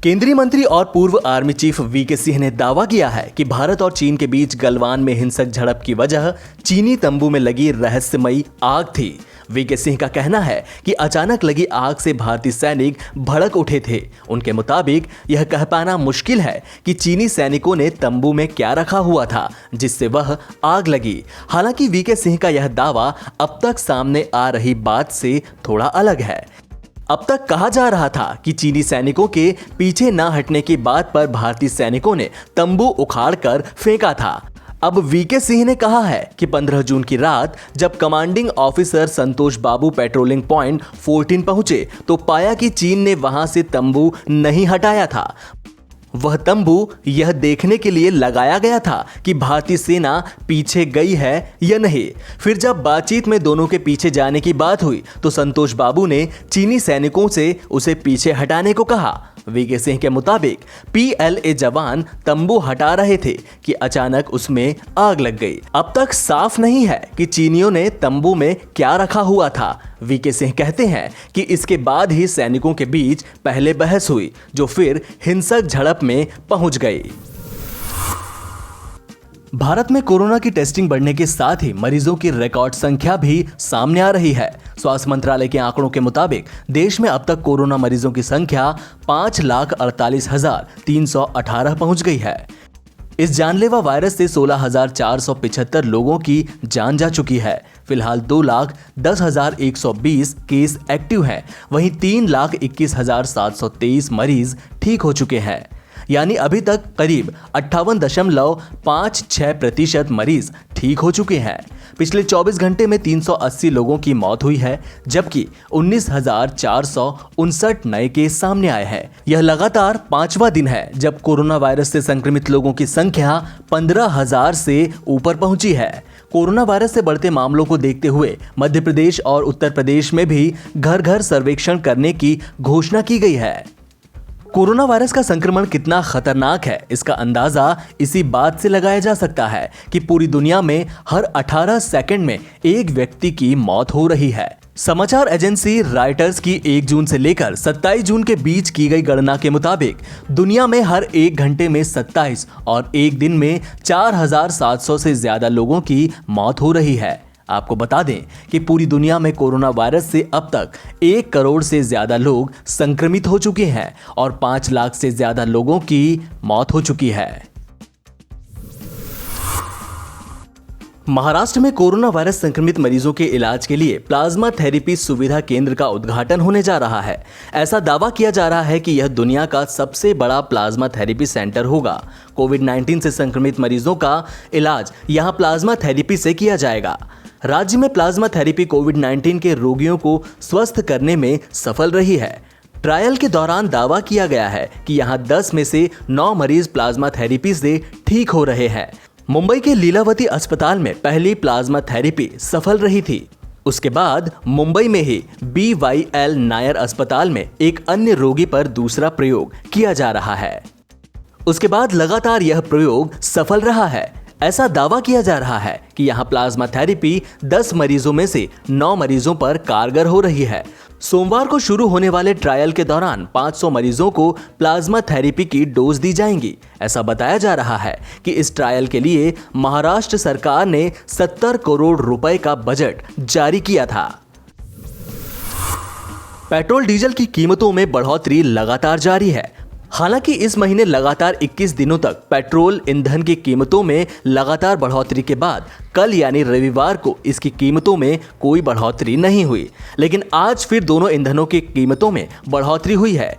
केंद्रीय मंत्री और पूर्व आर्मी चीफ वीके सिंह ने दावा किया है कि भारत और चीन के बीच गलवान में हिंसक झड़प की वजह चीनी तंबू में लगी रहस्यमयी आग थी। वीके सिंह का कहना है कि अचानक लगी आग से भारतीय सैनिक भड़क उठे थे। उनके मुताबिक यह कह पाना मुश्किल है कि चीनी सैनिकों ने तंबू में क्या रखा हुआ था जिससे वह आग लगी। हालांकि वीके सिंह का यह दावा अब तक सामने आ रही बात से थोड़ा अलग है। अब तक कहा जा रहा था कि चीनी सैनिकों के पीछे न हटने की बात पर भारतीय सैनिकों ने तंबू उखाड़कर फेंका था। अब वीके सिंह ने कहा है कि 15 जून की रात जब कमांडिंग ऑफिसर संतोष बाबू पेट्रोलिंग पॉइंट 14 पहुंचे तो पाया कि चीन ने वहां से तंबू नहीं हटाया था। वह तंबू यह देखने के लिए लगाया गया था कि भारतीय सेना पीछे गई है या नहीं। फिर जब बातचीत में दोनों के पीछे जाने की बात हुई तो संतोष बाबू ने चीनी सैनिकों से उसे पीछे हटाने को कहा। वीके सिंह के मुताबिक पीएलए जवान तंबू हटा रहे थे कि अचानक उसमें आग लग गई। अब तक साफ नहीं है कि चीनियों ने तंबू में क्या रखा हुआ था। वीके सिंह कहते हैं कि इसके बाद ही सैनिकों के बीच पहले बहस हुई जो फिर हिंसक झड़प में पहुंच गई। भारत में कोरोना की टेस्टिंग बढ़ने के साथ ही मरीजों की रिकॉर्ड संख्या भी सामने आ रही है। स्वास्थ्य मंत्रालय के आंकड़ों के मुताबिक देश में अब तक कोरोना मरीजों की संख्या 5,48,318 पहुंच गई है। इस जानलेवा वायरस से 16,475 लोगों की जान जा चुकी है। फिलहाल 2,10,120 केस एक्टिव हैं, वहीं 3,21,723 मरीज ठीक हो चुके हैं। यानी अभी तक करीब 58.56% मरीज ठीक हो चुके हैं। पिछले 24 घंटे में 380 लोगों की मौत हुई है, जबकि 19,459 नए केस सामने आए हैं। यह लगातार 5वां दिन है जब कोरोना वायरस से संक्रमित लोगों की संख्या 15,000 से ऊपर पहुंची है। कोरोना वायरस से बढ़ते मामलों को देखते हुए मध्य प्रदेश और उत्तर प्रदेश में भी घर घर सर्वेक्षण करने की घोषणा की गई है। कोरोना वायरस का संक्रमण कितना खतरनाक है इसका अंदाजा इसी बात से लगाया जा सकता है कि पूरी दुनिया में हर 18 सेकंड में एक व्यक्ति की मौत हो रही है। समाचार एजेंसी रॉयटर्स की 1 जून से लेकर 27 जून के बीच की गई गणना के मुताबिक दुनिया में हर 1 घंटे में 27 और एक दिन में 4,700 से ज्यादा लोगों की मौत हो रही है। आपको बता दें कि पूरी दुनिया में कोरोना वायरस से अब तक 1 करोड़ से ज्यादा लोग संक्रमित हो चुके हैं और 5 लाख से ज्यादा लोगों की मौत हो चुकी है। महाराष्ट्र में कोरोना वायरस संक्रमित मरीजों के इलाज के लिए प्लाज्मा थेरेपी सुविधा केंद्र का उद्घाटन होने जा रहा है। ऐसा दावा किया जा रहा है कि यह दुनिया का सबसे बड़ा प्लाज्मा थेरेपी सेंटर होगा। कोविड-19 से संक्रमित मरीजों का इलाज यहां प्लाज्मा थेरेपी से किया जाएगा। राज्य में प्लाज्मा थेरेपी कोविड-19 के रोगियों को स्वस्थ करने में सफल रही है। ट्रायल के दौरान दावा किया गया है कि यहां 10 में से 9 मरीज प्लाज्मा थेरेपी से ठीक हो रहे हैं। मुंबई के लीलावती अस्पताल में पहली प्लाज्मा थेरेपी सफल रही थी। उसके बाद मुंबई में ही BYL नायर अस्पताल में एक अन्य रोगी पर दूसरा प्रयोग किया जा रहा है। उसके बाद लगातार यह प्रयोग सफल रहा है। ऐसा दावा किया जा रहा है कि यहां प्लाज्मा थेरेपी 10 मरीजों में से 9 मरीजों पर कारगर हो रही है। सोमवार को शुरू होने वाले ट्रायल के दौरान 500 मरीजों को प्लाज्मा थेरेपी की डोज दी जाएंगी। ऐसा बताया जा रहा है कि इस ट्रायल के लिए महाराष्ट्र सरकार ने 70 करोड़ रुपए का बजट जारी किया था। पेट्रोल डीजल की कीमतों में बढ़ोतरी लगातार जारी है। हालांकि इस महीने लगातार 21 दिनों तक पेट्रोल ईंधन की कीमतों में लगातार बढ़ोतरी के बाद कल यानी रविवार को इसकी कीमतों में कोई बढ़ोतरी नहीं हुई, लेकिन आज फिर दोनों ईंधनों की कीमतों में बढ़ोतरी हुई है।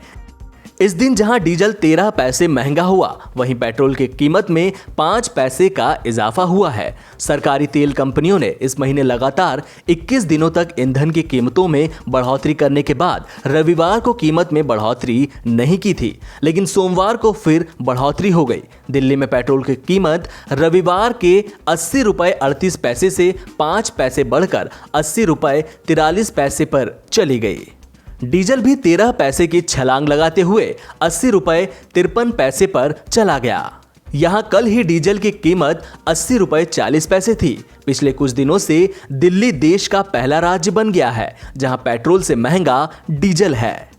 इस दिन जहां डीजल 13 पैसे महंगा हुआ, वहीं पेट्रोल की कीमत में 5 पैसे का इजाफा हुआ है। सरकारी तेल कंपनियों ने इस महीने लगातार 21 दिनों तक ईंधन की कीमतों में बढ़ोतरी करने के बाद रविवार को कीमत में बढ़ोतरी नहीं की थी, लेकिन सोमवार को फिर बढ़ोतरी हो गई। दिल्ली में पेट्रोल की कीमत रविवार के 80 रुपये 38 पैसे से 5 पैसे बढ़कर 80 रुपये 43 पैसे पर चली गई। डीजल भी 13 पैसे की छलांग लगाते हुए 80 रुपये 53 पैसे पर चला गया। यहां कल ही डीजल की कीमत 80 रुपये 40 पैसे थी। पिछले कुछ दिनों से दिल्ली देश का पहला राज्य बन गया है जहां पेट्रोल से महंगा डीजल है।